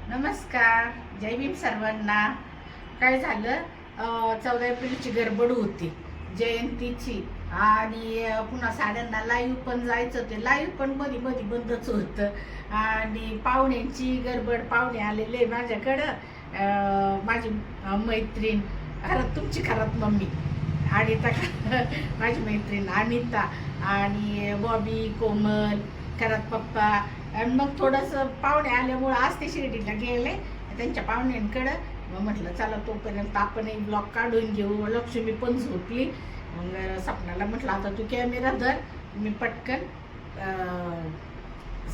नमस्कार, जय भीम सर्वांना. काय झालं, 14 एप्रिलची गडबड होती जयंतीची आणि पुन्हा साड्यांना लाईव्ह पण जायचं. ते लाईव्ह पण मध्ये मध्ये बंदच होतं आणि पाहुण्यांची गडबड. पाहुणे आलेले माझ्याकडं. माझी मैत्रीण, खरंच तुमची खरंच मम्मी अनिता, माझी मैत्रीण अनिता आणि बॉबी, कोमल, खरंच पप्पा. आणि मग थोडंसं पाहुणे आल्यामुळं आज ते शिर्डीला गेले त्यांच्या पाहुण्यांकडं. मग म्हटलं चला तोपर्यंत आपणही ब्लॉग काढून घेऊ. लक्ष्मी पण झोपली. मग सपनाला म्हटलं आता तू कॅमेरा धर, मी पटकन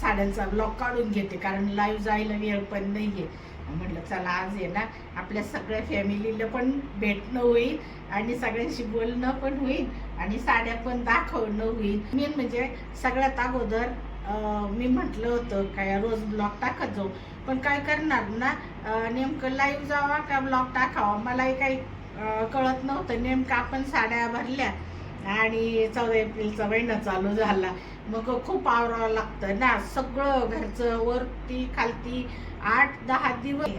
साड्यांचा ब्लॉग काढून घेते, कारण लाईव्ह जायला वेळ पण नाही आहे. म्हटलं चला आज आहे ना आपल्या सगळ्या फॅमिलीला पण भेटणं होईल आणि सगळ्यांशी बोलणं पण होईल आणि साड्या पण दाखवणं होईल. मेन म्हणजे सगळ्यात अगोदर मी म्हटलं होतं काय रोज ब्लॉग टाकत जाऊ, पण काय करणार ना, नेमकं लाईव्ह जावा का ब्लॉग टाकावा मलाही काही कळत नव्हतं. नेमकं आपण साड्या भरल्या आणि 14 एप्रिलचा महिना चालू झाला. मग खूप आवरावं लागतं ना, सगळं घरचं वरती खालती. 8-10 दिवस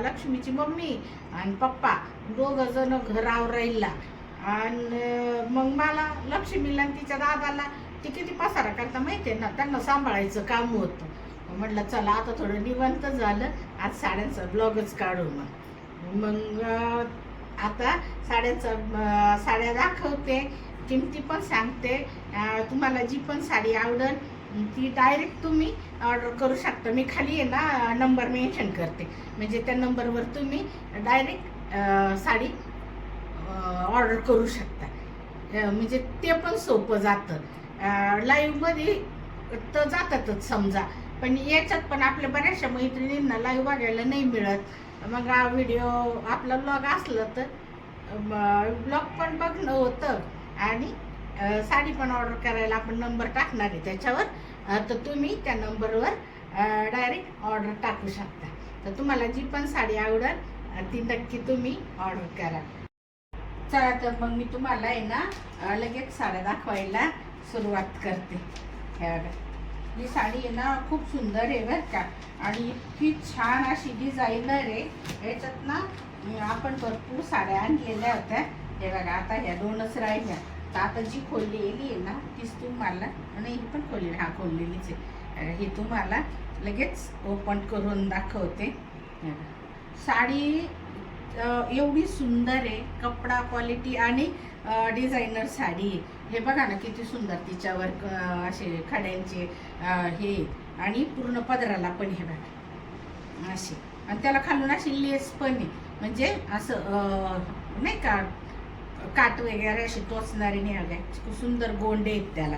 लक्ष्मीची मम्मी आणि पप्पा दोघं जण घर आवरायला. आणि मग मला लक्ष्मीला आणि तिच्या दादाला ते किती पसारा करता माहिती आहे ना, त्यांना सांभाळायचं काम होतं. म्हटलं चला आता थोडं निवांत झालं, आज साड्यांचा ब्लॉगच काढू. मग आता साड्या दाखवते, किमती पण सांगते. तुम्हाला जी पण साडी आवडेल ती डायरेक्ट तुम्ही ऑर्डर करू शकता. मी खाली आहे ना नंबर मेन्शन करते, म्हणजे त्या नंबरवर तुम्ही डायरेक्ट साडी ऑर्डर करू शकता. म्हणजे ते पण सोपं जातं. लाईव्हमध्ये तर जातातच समजा, पण याच्यात पण आपल्या बऱ्याचशा मैत्रिणींना लाईव्ह बघायला नाही मिळत. मग हा व्हिडिओ आपला ब्लॉग असलं तर ब्लॉग पण बघणं होतं आणि साडी पण ऑर्डर करायला आपण नंबर टाकणार आहे त्याच्यावर. तर तुम्ही त्या नंबरवर डायरेक्ट ऑर्डर टाकू शकता. तर तुम्हाला जी पण साडी आवडेल ती नक्की तुम्ही ऑर्डर करा. चला तर मग मी तुम्हाला आहे ना लगेच साड्या दाखवायला सुरुवात करते. हे बघा, ही साडी आहे ना खूप सुंदर आहे बरं का, आणि इतकी छान अशी डिझायनर आहे. याच्यात ना आपण भरपूर साड्या आणलेल्या होत्या. हे बघा आता ह्या 2च राहिल्या. तर आता जी खोललेली आहे ना तीच तुम्हाला, नाही ही पण खोललेली, हा खोललेलीच आहे. ही तुम्हाला लगेच ओपन करून दाखवते. साडी एवढी सुंदर आहे, कपडा क्वालिटी आणि डिझायनर साडी. हे बघा ना किती सुंदर, तिच्यावर असे खड्यांचे हे, आणि पूर्ण पदराला पण हे बघा असे, आणि त्याला खालून अशी लेस पण आहे, म्हणजे असं नाही का काट वगैरे अशी टोचणारी नाही आल्या. खूप सुंदर गोंडे आहेत त्याला.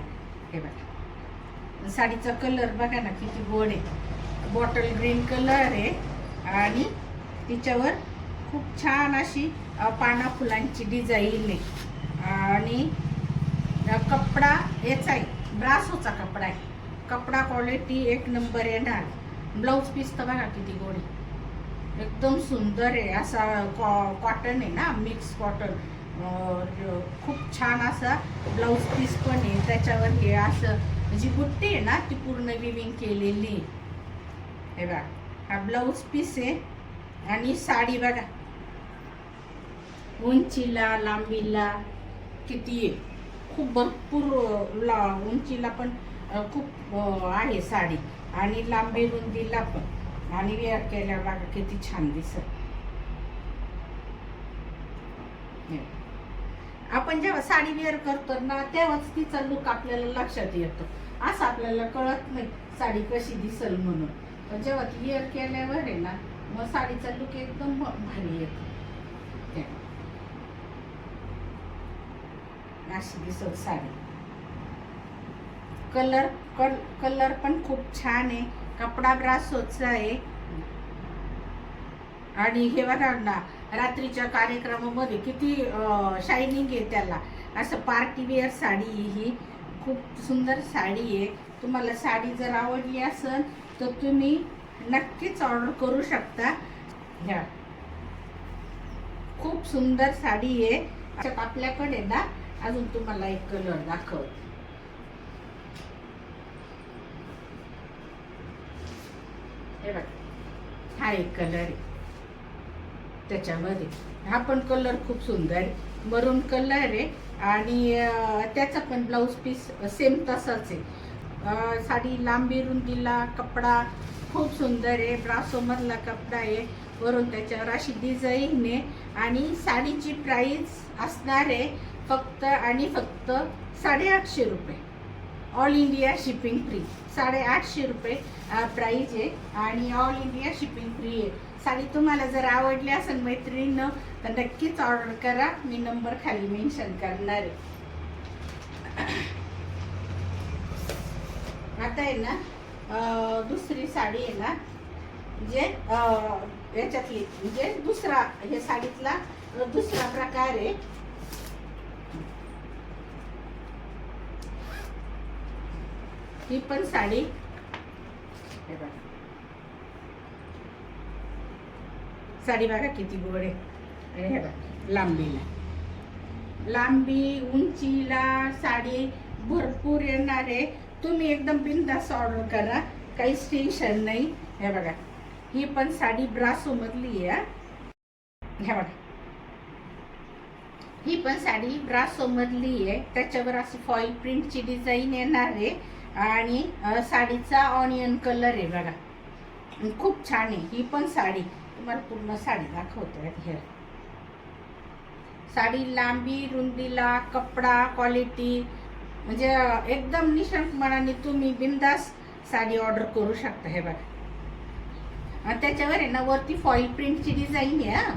हे बघा साडीचा कलर बघा ना किती गोड आहे, बॉटल ग्रीन कलर आहे आणि तिच्यावर खूप छान अशी पाना फुलांची डिझाईन आहे. आणि कपडा याचा आहे, ब्रासोचा कपडा आहे. कपडा क्वालिटी एक नंबर येणार. ब्लाऊज पीस तर बघा किती गोड आहे, एकदम सुंदर आहे. असा कॉटन आहे ना, मिक्स कॉटन. खूप छान असा ब्लाऊज पीस पण आहे. त्याच्यावर हे असं जी बुट्टी आहे ना ती पूर्ण विविंग केलेली. हे बघा हा ब्लाऊज पीस आहे. आणि साडी बघा उंचीला लांबीला किती आहे, खूप भरपूर उंचीला पण खूप आहे साडी, आणि लांबी रुंदीला पण. आणि वेअर केल्यावर बघा किती छान दिसत. आपण जेव्हा साडी वेअर करतो ना तेव्हाच तिचा लुक आपल्याला लक्षात येतो. असं आपल्याला कळत नाही साडी कशी दिसल म्हणून, पण जेव्हा ती वेअर केल्यावर आहे ना मग साडीचा लुक एकदम भारी येतो. अशी दिसत साडी. कलर पण खूप छान आहे. कपडा ब्रासोचा आहे. आणि हे बघा ना रात्रीच्या कार्यक्रमामध्ये किती शायनिंग आहे त्याला. असं पार्टी वेअर साडी ही खूप सुंदर साडी आहे. तुम्हाला साडी जर आवडली असेल तर तुम्ही नक्कीच ऑर्डर करू शकता. ह्या खूप सुंदर साडी आहे. आपल्याकडे ना अजून तुम्हाला एक कलर दाखवते. हे बघा हा एक कलर आहे त्याच्यामध्ये. हा पण कलर खूप सुंदर आहे, मरून कलर आहे. आणि त्याचा पण ब्लाऊज पीस सेम तसाच आहे. साडी लांबी रुंदीला कपडा खूप सुंदर आहे, ब्रासोमधला कपडा आहे, वरून त्याच्यावर अशी डिझाईन आहे. आणि साडीची प्राईस असणार आहे फक्त आणि फक्त 850 रुपये. All India shipping free. 850 रुपये प्राईज आहे आणि ऑल इंडिया शिपिंग फ्री आहे. साडी तुम्हाला जर आवडली असेल मैत्रिणींनो तर नक्कीच ऑर्डर करा, मी नंबर खाली मेन्शन करणार आहे. आता आहे ना दुसरी साडी आहे ना, जे याच्यातली म्हणजे दुसरा, हे साडीतला दुसरा प्रकार आहे. ही पण साडी हे बघा, साडी बघा किती गोड आहे. आणि हे बघा लांबीला, लांबी उंचीला साडी भरपूर येणार आहे. तुम्ही एकदम बिनधास्त ऑर्डर करा, काहीच टेन्शन नाही. हे बघा ही पण साडी ब्रासो मधली आहे. हे बघा ही पण साडी ब्रासो मधली आहे, त्याच्यावर अशी फॉईल प्रिंटची डिझाईन येणार आहे. आणि साडीचा ऑनियन कलर आहे बघा, खूप छान आहे. ही पण साडी तुम्हाला पूर्ण साडी दाखवते. हे साडी लांबी रुंदीला कपडा क्वालिटी म्हणजे एकदम निशंक मनाने तुम्ही बिंदास साडी ऑर्डर करू शकता. हे बघा आणि त्याच्यावर आहे ना वरती फॉईल प्रिंटची डिझाईन आहे.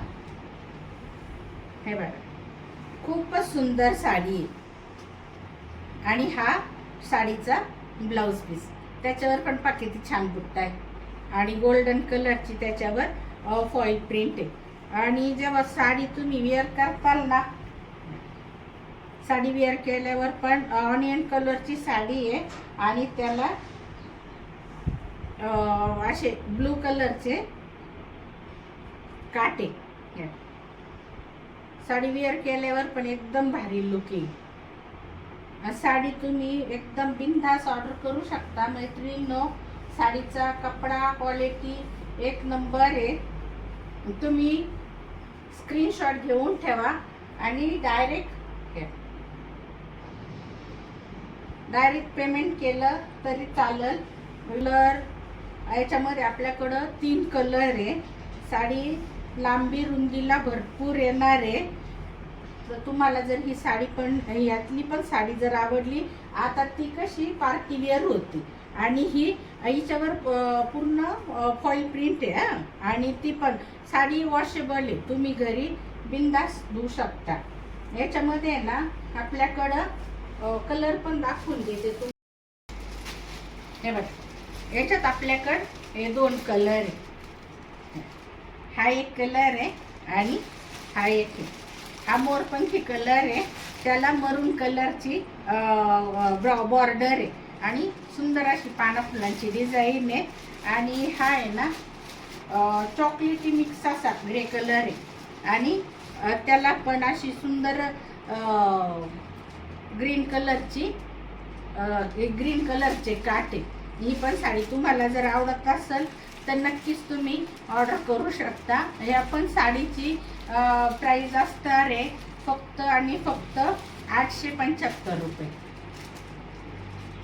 हे बघा खूपच सुंदर साडी आहे. आणि हा साडीचा ब्लाउज पीस, त्याच्यावर पण पहा किती छान बुट्टा आहे आणि गोल्डन कलरची त्याच्यावर फॉईल प्रिंट आहे. आणि जेव्हा साडी तुम्ही वेअर करताल ना, साडी वेअर केल्यावर पण ऑनियन कलरची साडी आहे आणि त्याला असे ब्लू कलरचे काटे. साडी वेअर केल्यावर पण एकदम भारी लुक येईल. साडी तुम्ही एकदम बिनधास्त ऑर्डर करू शकता मैत्रिणींनो. साडीचा कपडा क्वालिटी एक नंबर आहे. तुम्ही स्क्रीनशॉट घेऊन ठेवा आणि डायरेक्ट पेमेंट केलं तरी चालेल. कलर याच्यामध्ये आपल्याकडं 3 कलर आहे. साडी लांबी रुंदीला भरपूर येणार आहे. तर तुम्हाला जर ही साडी पण यातली पण साडी जर आवडली, आता ती कशी पार्टी वेअर होती आणि ही हिच्यावर पूर्ण फॉईल प्रिंट आहे. आणि ती पण साडी वॉशेबल आहे, तुम्ही घरी बिंदास धुवू शकता. याच्यामध्ये आहे ना आपल्याकडं कलर पण दाखवून देते तुम्ही. हे बघा याच्यात आपल्याकडं हे 2 कलर आहे. हा एक कलर आहे आणि हा एक आहे. हा मोरपंखी कलर आहे, त्याला मरून कलरची बॉर्डर आहे आणि सुंदर अशी पाना फुलांची डिझाईन आहे. आणि हा आहे ना चॉकलेटी मिक्स असा ग्रे कलर आहे आणि त्याला पण अशी सुंदर ग्रीन कलरचे काटे. ही पण साडी तुम्हाला जर आवडत असेल तर नक्कीच तुम्ही ऑर्डर करू शकता. ह्या पण साडीची प्राइस असणार आहे फक्त आणि फक्त 875 रुपये.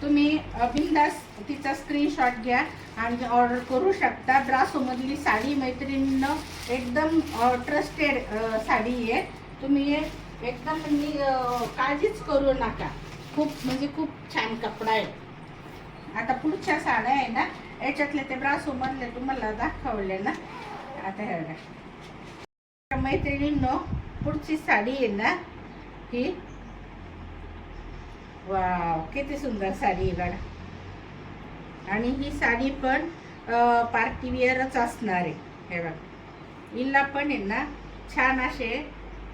तुम्ही बिंदास तिचा स्क्रीनशॉट घ्या आणि ऑर्डर करू शकता. ब्रासो मधली साडी मैत्रिणींनो एकदम ट्रस्टेड साडी आहे. तुम्ही एकदम काळजीच करू नका, खूप म्हणजे खूप छान कपडा आहे. आता पुढच्या साड्या आहे ना याच्यातले ते ब्रासो मधले तुम्हाला दाखवले ना. आता हे बघा मैत्रिणींनो पुढची साडी आहे ना ही, वाव किती सुंदर साडी आहे बघा. आणि ही साडी पण पार्टी वेअरच असणार आहे. हे बघा हिला पण आहे ना छान असे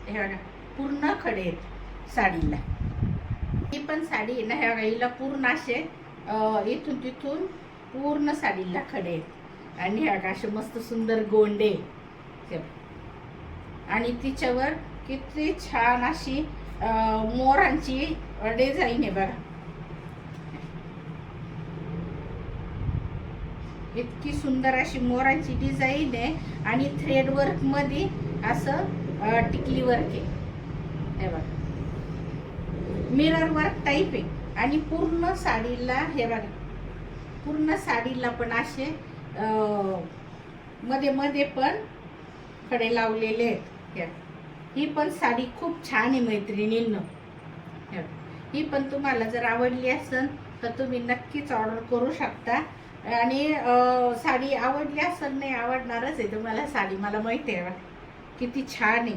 हे बघा पूर्ण खडे आहेत साडीला. ही पण साडी आहे ना हे बघा हिला पूर्ण असे इथून तिथून पूर्ण साडीला खडे आहेत आणि हे बघा असे मस्त सुंदर गोंडे. आणि तिच्यावर किती छान अशी मोरांची डिझाईन आहे बघा. इतकी सुंदर अशी मोरांची डिझाईन आहे आणि थ्रेड वर्क मध्ये असं टिकली वर्क आहे. हे बघा मिरर वर्क टाईप आहे आणि पूर्ण साडीला हे बघा पूर्ण साडीला पण असे मध्ये मध्ये पण कडे लावलेले आहेत. ही पण साडी खूप छान आहे मैत्रिणींनो. ही पण तुम्हाला जर आवडली असेल तर तुम्ही नक्कीच ऑर्डर करू शकता. आणि साडी आवडली असेल नाही आवडणारच आहे तुम्हाला साडी, मला माहिती आहे किती छान आहे.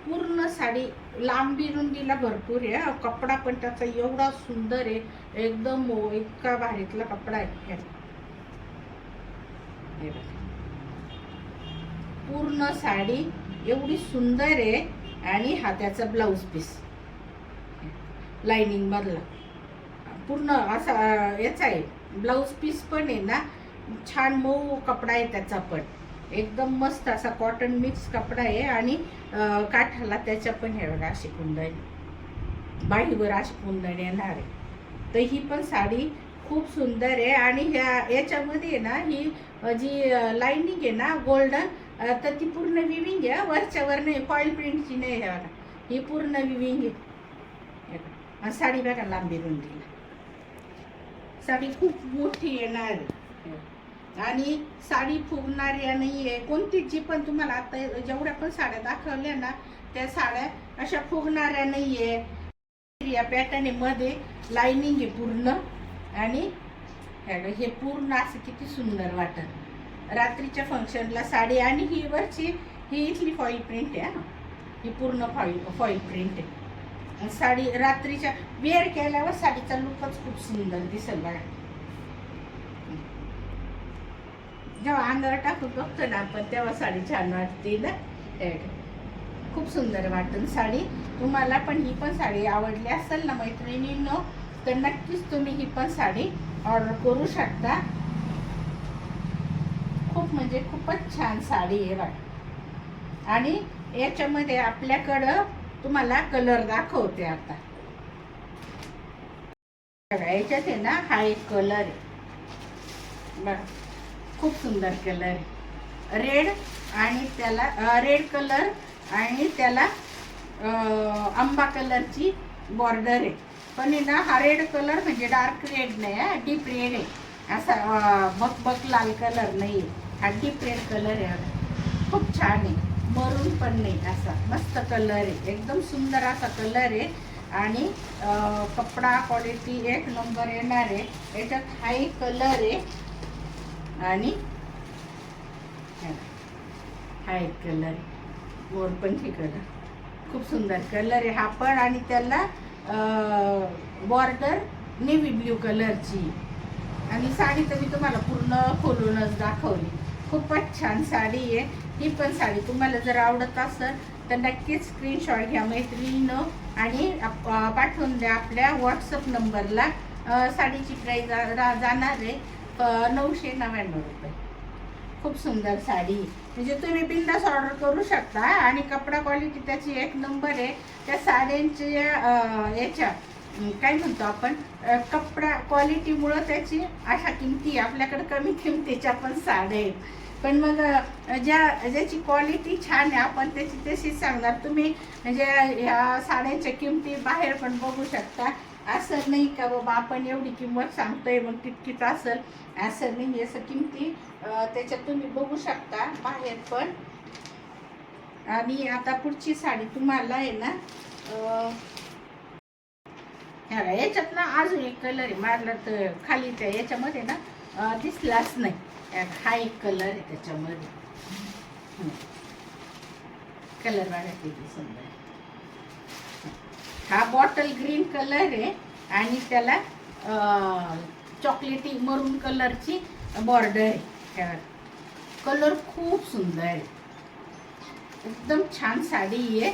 पूर्ण साडी लांबी रुंदीला भरपूर आहे. कपडा पण त्याचा एवढा सुंदर आहे, एकदम इतका भारीतला कपडा आहे. पूर्ण साडी एवढी सुंदर आहे आणि हा त्याचा ब्लाऊज पीस लाइनिंग मधला पूर्ण असा याचा आहे. ब्लाऊज पीस पण आहे ना छान मऊ कपडा आहे त्याचा, पण एकदम मस्त असा कॉटन मिक्स कपडा आहे. आणि काठाला त्याच्या पण हे बघा अशी कुंदणी, बाहीवर अशी कुंदणी येणार आहे. तर ही पण साडी खूप सुंदर आहे. आणि याच्यामध्ये ना ही जी लाइनिंग आहे ना गोल्डन, तर ती पूर्ण विविंग आहे, वरच्यावर नाही, फॉईल प्रिंटची नाही. हे बघा ही पूर्ण विविंग आहे. साडी बघा लांबी रुंदीला, साडी खूप मोठी येणार आहे आणि साडी फुगणारी नाही आहे कोणती. जी पण तुम्हाला आता जेवढ्या पण साड्या दाखवल्या ना त्या साड्या अशा फुगणाऱ्या नाही आहे. या पॅटर्न मध्ये लाइनिंग आहे पूर्ण. आणि हे पूर्ण असं किती सुंदर वाटत रात्रीच्या फंक्शनला साडी. आणि ही वरची ही इथली फॉईल प्रिंट आहे, ही पूर्ण फॉईल प्रिंट आहे. साडी रात्रीच्या वेअर केल्यावर साडीचा लुकच खूप सुंदर दिसेल बघा. जेव्हा अंगावर टाकून बघतो ना आपण तेव्हा साडी छान वाटते ना, खूप सुंदर वाटते साडी. तुम्हाला पण ही पण साडी आवडली असेल ना मैत्रिणींनो, तर नक्कीच तुम्ही ही पण साडी ऑर्डर करू शकता. खूप म्हणजे खूपच छान साडी आहे बघा. आणि याच्यामध्ये आपल्याकडं तुम्हाला कलर दाखवते आता बघा. याच्यात आहे ना हा एक कलर आहे बघा, खूप सुंदर कलर आहे, रेड. आणि त्याला रेड कलर आणि त्याला आंबा कलरची बॉर्डर आहे. पण आहे ना हा रेड कलर म्हणजे डार्क रेड नाही आहे, डीप रेड आहे. असा बकबक लाल कलर नाही, हा डीप रेड कलर आहे. खूप छान आहे, मरून पण नाही, असा मस्त कलर आहे, एकदम सुंदर असा कलर आहे. आणि कपडा क्वालिटी एक नंबर येणार आहे. याच्यात हाय कलर आहे आणि हा एक कलर आहे, मोरपंखी कलर, खूप सुंदर कलर आहे हा पण. आणि त्याला बॉर्डर नेव्ही ब्ल्यू कलरची. आणि साडी तर मी तुम्हाला पूर्ण खोलूनच दाखवली. खूपच छान साडी आहे ही पण. साडी तुम्हाला जर आवडत असेल तर नक्कीच स्क्रीनशॉट घ्या मैत्रिणींनो आणि पाठवून द्या आपल्या व्हॉट्सअप नंबरला. साडीची प्राईस जाणार आहे 999 रुपये. खूप सुंदर साडी, म्हणजे तुम्ही बिंदास ऑर्डर करू शकता. आणि कपडा क्वालिटी त्याची एक नंबर आहे. त्या साड्यांच्या याच्या काय म्हणतो आपण कपडा क्वालिटीमुळं त्याची अशा किमती, आपल्याकडे कमी किमतीच्या पण साड्या आहेत. पण मग ज्याची क्वालिटी छान आहे आपण त्याची तशीच सांगणार. तुम्ही म्हणजे ह्या साड्यांच्या किमती बाहेर पण बघू शकता. असं नाही का बाबा आपण एवढी किंमत सांगतोय मग तितकीच असेल, असं नाही. असं किमती त्याच्यात तुम्ही बघू शकता बाहेर पण. आणि आता पुढची साडी तुम्हाला आहे ना याच्यात ना अजून एक कलर आहे, मारला तर खाली त्या याच्यामध्ये ना दिसलाच नाही. हा एक कलर आहे त्याच्यामध्ये, कलर बघा किती सुंदर. हा बॉटल ग्रीन कलर आहे आणि त्याला चॉकलेटी मरून कलरची बॉर्डर आहे. कलर खूप सुंदर आहे, एकदम छान साडी आहे.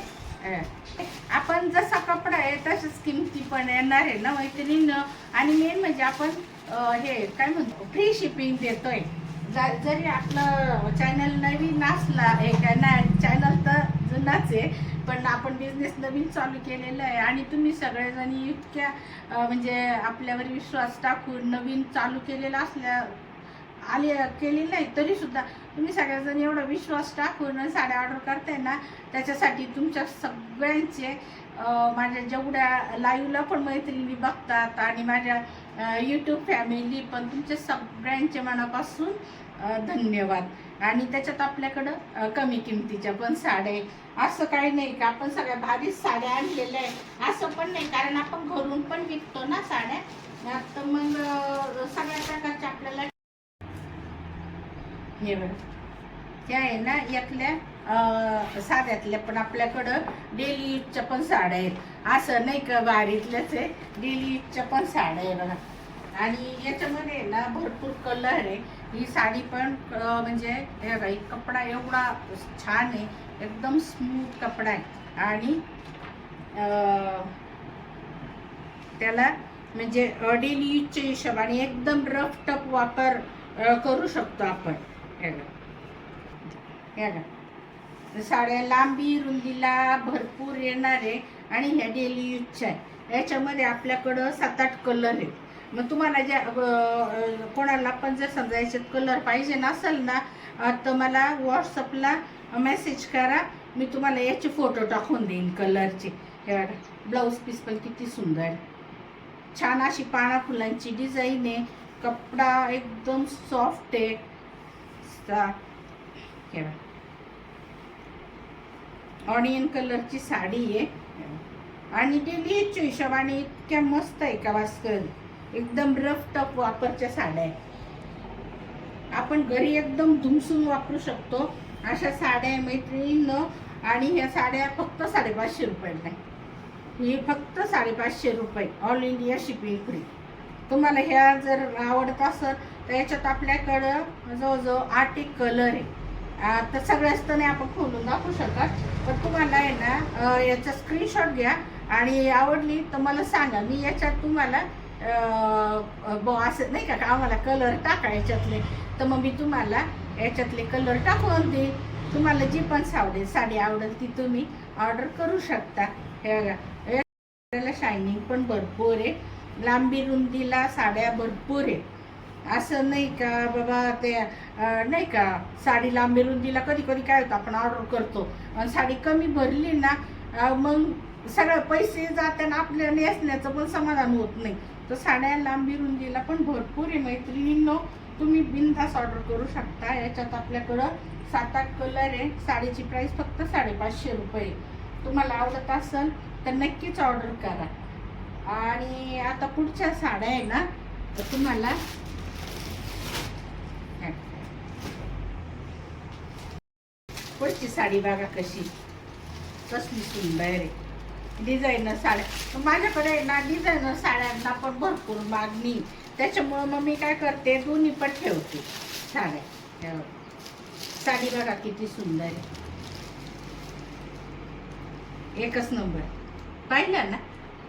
आपण जसा कपडा आहे तशाच किमती पण येणार आहे ना मैत्रिणींनो. आणि मेन म्हणजे आपण हे काय म्हणतो फ्री शिपिंग देतोय. जरी आपलं चॅनल नवीन असला, एक चॅनल तर जुनाच आहे पण आपण बिझनेस नवीन चालू केलेला आहे आणि तुम्ही सगळेजणी इतक्या म्हणजे आपल्यावर विश्वास टाकून नवीन चालू केलेला केलेलं आहे, तरी सुद्धा तुम्ही सगळ्याजण एवढा विश्वास टाकून साड्या ऑर्डर करताय ना, त्याच्यासाठी तुमच्या सगळ्यांचे माझ्या जेवढ्या लाईव्हला पण मैत्रिणी बघतात आणि माझ्या यूट्यूब फॅमिली पण तुमच्या सगळ्यांचे मनापासून धन्यवाद. आणि त्याच्यात आपल्याकडं कमी किमतीच्या पण साड्या आहे, असं काही नाही का आपण सगळ्या भारीच साड्या आणलेल्या आहे असं पण नाही, कारण आपण घरून पण विकतो ना साड्या. तर मग सगळ्या प्रकारच्या आपल्याला हे बघा त्या आहे ना, यातल्या साड्यातल्या पण आपल्याकडं डेली यूजच्या पण साड्या आहेत, असं नाही का भारीतल्याच आहे, डेली यूजच्या पण साड्या आहे बघा. आणि याच्यामध्ये ना भरपूर कलर आहे. ही साडी पण म्हणजे हे बाई कपडा एवढा छान आहे, एकदम स्मूथ कपडा आहे आणि त्याला म्हणजे डेली यूजच्या हिशोबाने एकदम रफ टफ वापर करू शकतो आपण. साड्या लांबी रुंदीला भरपूर येणार आहे आणि ह्या डेली यूजच्या आहे. याच्यामध्ये आपल्याकडं 7-8 कलर आहेत. मग तुम्हाला ज्या कोणाला पण जर समजा याच्यात कलर पाहिजे नसेल ना, तर मला व्हॉट्सअपला मेसेज करा, मी तुम्हाला याचे फोटो टाकून देईन कलरचे. हे बघा ब्लाऊज पीस पण किती सुंदर आहे, छान अशी पाना फुलांची डिझाईन आहे, कपडा एकदम सॉफ्ट आहे. हे बघा ऑनियन कलरची साडी आहे आणि डेली यूजच्या हिशोबाने इतक्या मस्त आहे का वास्कर, एकदम रफ टफ वापरच्या साड्या आहे. आपण घरी एकदम धुमसून वापरू शकतो अशा साड्या आहे मैत्रिणींनो. आणि ह्या साड्या फक्त 550 रुपयाला आहे, ही फक्त 550 रुपये ऑल इंडिया शिपिंग फ्री. तुम्हाला ह्या जर आवडत असेल तर याच्यात आपल्याकडं जवळजवळ 8 कलर आहे. तर सगळ्याच तर नाही आपण खोलून दाखवू शकत, पण तुम्हाला आहे ना याचा स्क्रीनशॉट घ्या आणि आवडली तर मला सांगा, मी याच्यात तुम्हाला असं नाही का आम्हाला कलर टाका याच्यातले, तर मग मी तुम्हाला याच्यातले कलर टाकून देईन. तुम्हाला जी पण साडी आवडेल ती तुम्ही ऑर्डर करू शकता. हे बघा शायनिंग पण भरपूर आहे, लांबी रुंदीला साड्या भरपूर आहे. असं नाही का बाबा ते नाही का साडी लांबी रुंदीला कधी कधी काय होतं आपण ऑर्डर करतो आणि साडी कमी भरली ना मग सगळं पैसे जाताना आपल्या नेसण्याचं पण समाधान होत नाही. तर साड्या लांबी रुंदीला पण भरपूर आहे मैत्रिणींनो, तुम्ही बिनधास्त ऑर्डर करू शकता. याच्यात आपल्याकडं 7-8 कलर आहे. साडीची प्राइस फक्त 550 रुपये. तुम्हाला आवडत असेल तर नक्कीच ऑर्डर करा. आणि आता पुढच्या साड्या आहे ना, तर तुम्हाला पुढची साडी बघा कसली सुंदर आहे, डिझायनर साड्या. माझ्याकडे आहे ना डिझायनर साड्यांना पण भरपूर मागणी, त्याच्यामुळं मग मी काय करते दोन्ही पण ठेवते साड्या. साडी बघा किती सुंदर आहे, एकच नंबर. पाहिलं ना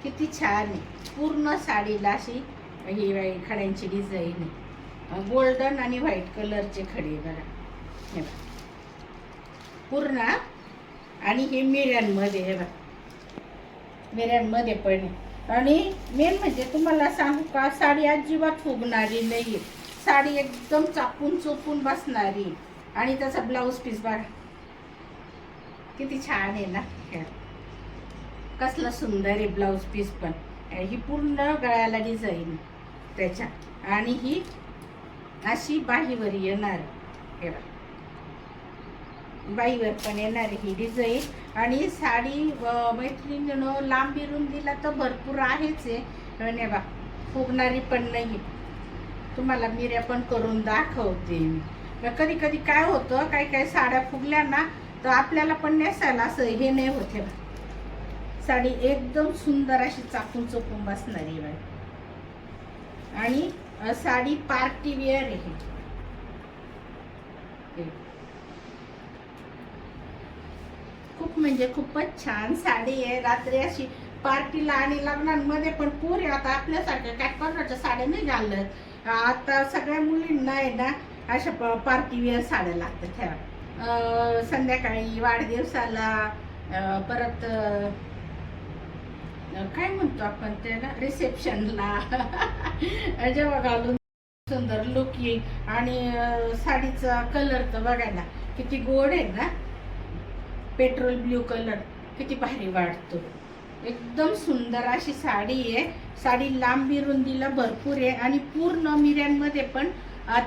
किती छान आहे, पूर्ण साडीला अशी ही खड्यांची डिझाईन आहे, गोल्डन आणि व्हाईट कलरचे खडे बघा हे बघा पूर्ण. आणि हे मिऱ्यांमध्ये हे बघा मिऱ्यांमध्ये पण आहे. आणि मेन म्हणजे तुम्हाला सांगू का, साडी अजिबात फुगणारी नाही, साडी एकदम चापून चोपून बसणारी. आणि त्याचा ब्लाऊज पीस बघा किती छान आहे ना, कसला सुंदर आहे ब्लाऊज पीस पण. ही पूर्ण गळ्याला डिझाईन त्याच्या, आणि ही अशी बाहीवर येणार हे बघा, बाईवर पण येणार ही डिझाईन. आणि साडी मैत्रिणींनो लांबी रुंदीला तर भरपूर आहेच आहे बा, फुगणारी पण नाही. तुम्हाला मिऱ्या पण करून दाखवते मी. कधी कधी काय होतं, काही साड्या फुगल्या ना तर आपल्याला पण नेसायला असं हे नाही होते. साडी एकदम सुंदर अशी चापून चोपून बसणारी बाई. आणि साडी पार्टी वेअर आहे, खूप म्हणजे खूपच छान साडी आहे. रात्री अशी पार्टीला आणि लग्नांमध्ये पण पुरे, आता आपल्यासारख्या कॅटकॉर्नरच्या साड्या नाही घालत, आता सगळ्या मुलींना आहे ना अशा पार्टी वेअर साड्या लागतात. संध्याकाळी वाढदिवसाला परत काय म्हणतो आपण त्याला, रिसेप्शनला जेव्हा घालून सुंदर लुक येईल. आणि साडीचा कलर तर बघा ना किती गोड आहे ना, पेट्रोल ब्ल्यू कलर किती भारी वाटतो. एकदम सुंदर अशी साडी आहे. साडी लांबी रुंदीला भरपूर आहे आणि पूर्ण मिऱ्यांमध्ये पण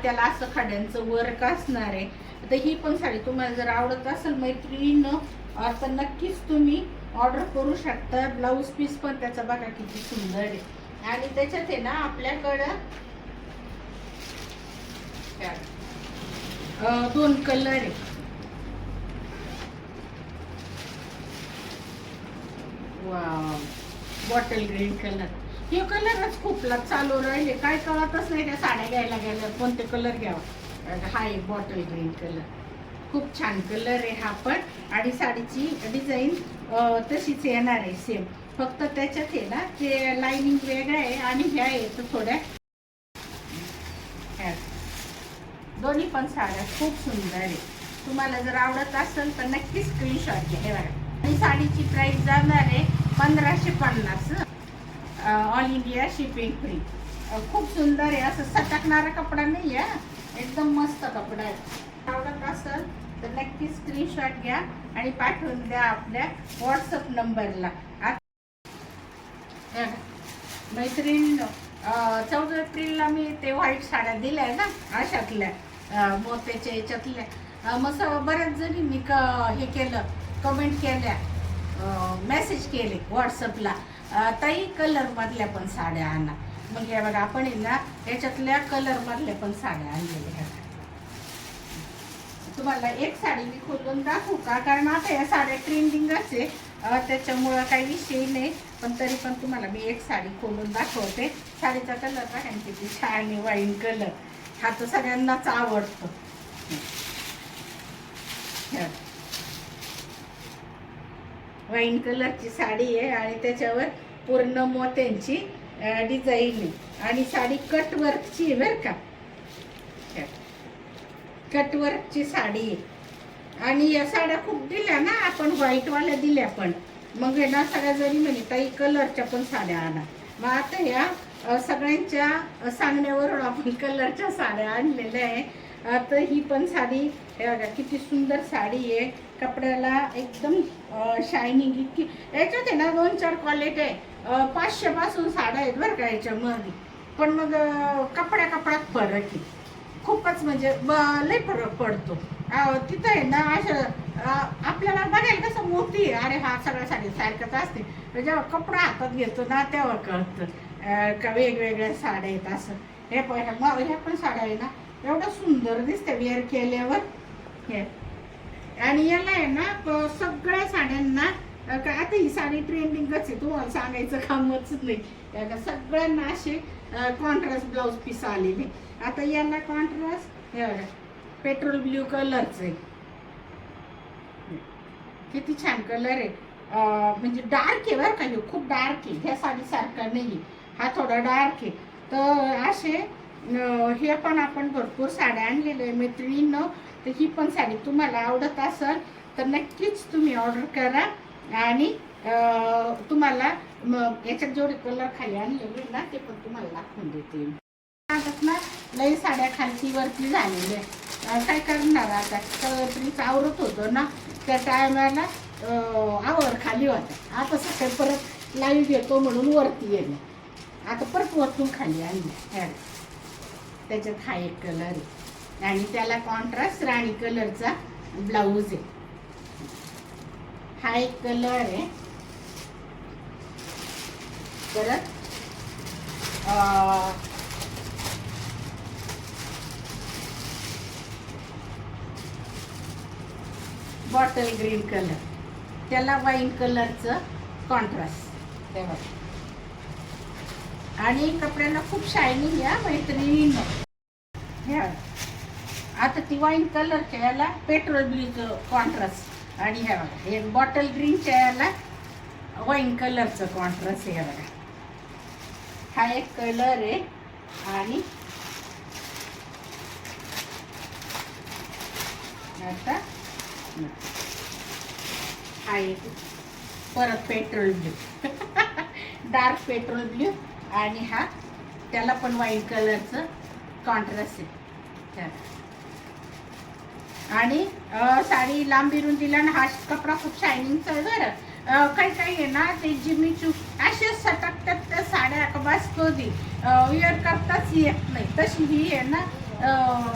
त्याला असं खड्यांचं वर्क असणार आहे. तर ही पण साडी तुम्हाला जर आवडत असेल मैत्रिणींनो तर नक्कीच तुम्ही ऑर्डर करू शकता. ब्लाऊज पीस पण त्याचा बघा किती सुंदर आहे. आणि त्याच्यात आहे ना आपल्याकडं 2 कलर आहे. बॉटल ग्रीन कलर, हे कलरच खूप चालू राहिले, काय कळतच नाही त्या साड्या घ्यायला गेल्या कोणते कलर घ्यावं. हा एक बॉटल ग्रीन कलर खूप छान कलर आहे हा पण. आणि साडीची डिझाईन तशीच येणार आहे सेम, फक्त त्याच्यात आहे ना ते लाईनिंग वेगळं आहे आणि ह्या येतं थोड्या. दोन्ही पण साड्या खूप सुंदर आहे. तुम्हाला जर आवडत असेल तर नक्की स्क्रीनशॉट घ्या. हे बघा, आणि साडीची प्राइस जाणार आहे 1550, ऑल इंडिया शिपिंग फ्री. खूप सुंदर आहे, असं सटकणारा कपडा नाही आहे, एकदम मस्त कपडा आहे. आवडत असेल तर नक्की स्क्रीनशॉट घ्या आणि पाठवून द्या आपल्या व्हॉट्सअप नंबरला. मैत्रीण 14 एप्रिलला मी ते व्हाईट साड्या दिल्या ना अशातल्या मोत्याच्या याच्यातल्या, मग बऱ्याच जणींनी हे केलं, कमेंट केल्या, मेसेज केले व्हॉट्सअपला, ताई कलरमधल्या पण साड्या आणा. मग हे बघा आपण आहे ना याच्यातल्या कलरमधल्या पण साड्या आणलेल्या. तुम्हाला एक साडी मी खोलून दाखवू का, कारण आता या साड्या ट्रेंडिंगच आहे त्याच्यामुळं काही विषय नाही, पण तरी पण तुम्हाला मी एक साडी खोलून दाखवते. साडीचा कलर बघा किती छान आहे, वाईन कलर. हा तर सगळ्यांनाच आवडतो. वाईन कलरची साडी आहे आणि त्याच्यावर पूर्ण मोत्यांची डिझाईन आहे. आणि साडी कटवर्कची आहे बरं का, कटवर्कची साडी आहे. आणि या साड्या खूप दिल्या ना आपण, व्हाईटवाल्या दिल्या पण, मग ना सगळ्या जणी म्हणे ताई कलरच्या पण साड्या आणा. मग आता या सगळ्यांच्या सांगण्यावरून आपण कलरच्या साड्या आणलेल्या आहे. तर ही पण साडी हे बघा किती सुंदर साडी आहे, कपड्याला एकदम शायनिंग इतकी. याच्यात आहे ना 2-4 क्वालिटी आहे, 500 पासून साड्या आहेत बरं का याच्यामध्ये, पण मग कपड्यात फरक आहे खूपच, म्हणजे लय फरक पडतो. तिथं आहे ना असं आपल्याला बघायला कसं मोठी आहे, अरे हा सगळ्या साडी सारखंच असते, जेव्हा कपडा हातात घेतो ना तेव्हा कळतं का वेगवेगळ्या साड्या आहेत असं. ह्या पण साड्या आहे ना एवढं सुंदर दिसते वेअर केल्यावर हे. आणि याला आहे ना सगळ्या साड्यांना आता ही साडी ट्रेंडिंगच आहे, तुम्हाला सांगायचं कामच नाही. सगळ्यांना असे कॉन्ट्रास्ट ब्लाऊज पीस आलेले. आता याला कॉन्ट्रास्ट हे बघा पेट्रोल ब्ल्यू कलरच आहे, किती छान कलर आहे. म्हणजे डार्क आहे बरं का, खूप डार्क आहे, ह्या साडीसारखा नाही, हा थोडा डार्क आहे. तर असे हे पण आपण भरपूर साड्या आणलेल्या आहे मैत्रिणींनो. तर ही पण साडी तुम्हाला आवडत असेल तर नक्कीच तुम्ही ऑर्डर करा. आणि तुम्हाला याच्यात जेवढे कलर खाली आणलेले ना ते पण तुम्हाला दाखवून देते. ना लई साड्या खालती वरती झालेल्या, काय करणार आता, कलर आवरत होतो ना त्या टायमाला आवर खाली होता. आता सकाळी परत लाईव्ह येतो म्हणून वरती येईल, आता परत वरतून खाली आणली. त्याच्यात हा एक कलर आहे आणि त्याला कॉन्ट्रास्ट राणी कलरचा ब्लाऊज आहे. हा एक कलर आहे. परत बॉटल ग्रीन कलर, त्याला वाईन कलरचं कॉन्ट्रास्ट हे बघा. आणि कपड्याला खूप शायनिंग या मैत्रिणींनो. हे आता ती वाईन कलरच्या याला पेट्रोल ब्ल्यूचं कॉन्ट्रास्ट, आणि हे बघा एक बॉटल ग्रीनच्या याला वाईन कलरचं कॉन्ट्रास्ट. हे बघा हा एक कलर आहे. आणि आता हा एक परत petrol blue dark petrol blue आणि हा त्याला पण व्हाईट कलरचं कॉन्ट्रास्ट आहे. आणि साडी लांबी रुंदीला हा कपडा खूप शायनिंगचा आहे बरं. काही काही आहे ना ते जिमीचू असे सटकतात त्या साड्या बस कधी विअर करताच येत नाही. तशी ही आहे ना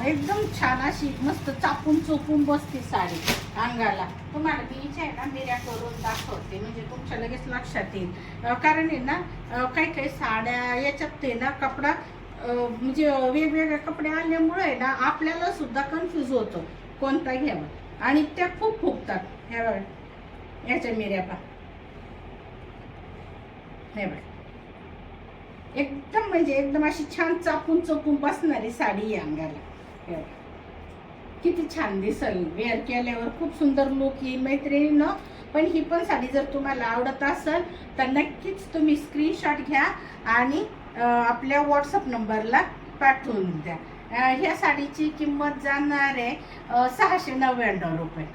एकदम छान अशी मस्त चापून चोपून बसते साडी अंगाला. तुम्हाला मी इच्छा आहे ना मिऱ्या करून दाखवते म्हणजे तुमच्या लगेच लक्षात येईल. कारण आहे ना काही काही साड्या याच्यात आहे ना कपडा म्हणजे वेगवेगळे कपडे आल्यामुळे आहे ना आपल्याला सुद्धा कन्फ्यूज होतो कोणता घ्यावा. आणि त्या खूप फुगतात. ह्या याच्या मिऱ्या पा हे बघ एकदम म्हणजे एकदम अशी छान चापून चोपून बसणारी साडी आहे अंगाला. किती छान दिसल वेअर केल्यावर खूप सुंदर लुक येईल मैत्रिणींनो. पण ही पण साडी जर तुम्हाला आवडत असेल तर नक्कीच तुम्ही स्क्रीनशॉट घ्या आणि आपल्या व्हॉट्सअप नंबरला पाठवून द्या. ह्या साडीची किंमत जाणार आहे 699 रुपये.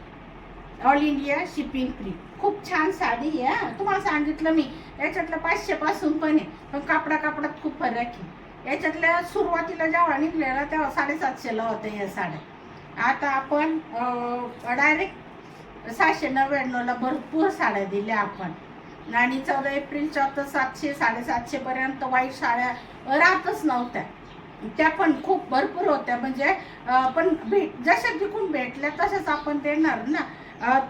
All India shipping free. खूप छान साडी आहे. तुम्हाला सांगितलं मी याच्यातलं 500 पासून पण आहे पण कापडात खूप फरक आहे. याच्यातल्या सुरुवातीला जेव्हा निघलेला तेव्हा 750ला होत्या या साड्या. आता आपण डायरेक्ट 699ला भरपूर साड्या दिल्या आपण. आणि 14 एप्रिलच्या तर 700 750 पर्यंत वाईट साड्या राहतच नव्हत्या. त्या पण खूप भरपूर होत्या म्हणजे पण जशा जिकून भेटल्या तशाच आपण देणार ना.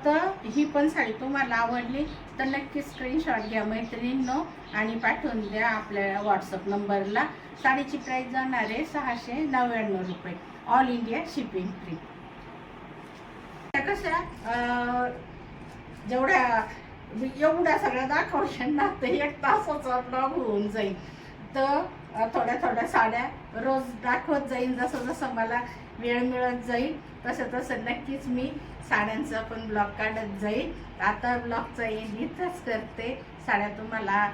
तर ही पण साडी तुम्हाला आवडली तर नक्की स्क्रीनशॉट घ्या मैत्रिणींनो आणि पाठवून द्या आपल्या व्हॉट्सअप नंबरला. साडीची प्राईस जाणार आहे 699 रुपये. All India shipping free. कशा जेवढ्या एवढ्या सगळ्या दाखवल्या ना तर 1 तासाचा ब्लॉग होऊन जाईल. तर थोड्या थोड्या साड्या रोज दाखवत जाईल. जसं जसं मला वेळ मिळत जाईल तसं तसं नक्कीच मी साड्यांचा पण ब्लॉग काढत जाईल. आता ब्लॉगचा एंड इथंच करते. साड्या तुम्हाला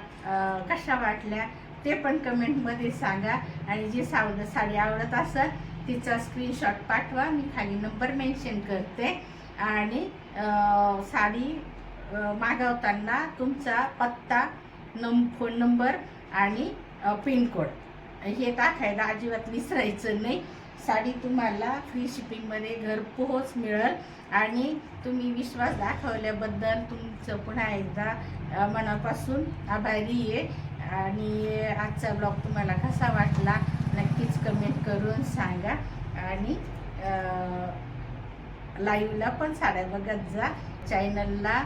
कशा वाटल्या ते पण कमेंटमध्ये सांगा. आणि जी साडी आवडत असेल तिचा स्क्रीनशॉट पाठवा. मी खाली नंबर मेन्शन करते. आणि साडी मागवताना तुमचा पत्ता फोन नंबर आणि पिनकोड हे टाकायला अजिबात विसरायचं नाही. साडी तुम्हाला फ्री शिपिंगमध्ये घरपोहोच मिळेल. आणि तुम्ही विश्वास दाखवल्याबद्दल तुमचं पुन्हा एकदा मनापासून आभारी आहे. आणि आजचा ब्लॉग तुम्हाला कसा वाटला नक्कीच कमेंट करून सांगा. आणि लाईव्हला पण साड्या बघत जा. चॅनलला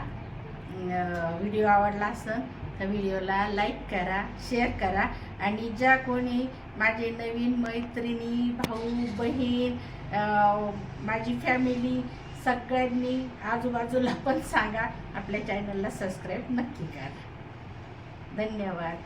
व्हिडिओ आवडला असेल तर व्हिडिओला लाईक करा, शेअर करा. आणि ज्या कोणी माझे नवीन मैत्रिणी, भाऊ, बहीण, माझी फॅमिली सगळ्यांनी आजूबाजूला पण सांगा आपल्या चॅनलला सबस्क्राईब नक्की करा. धन्यवाद.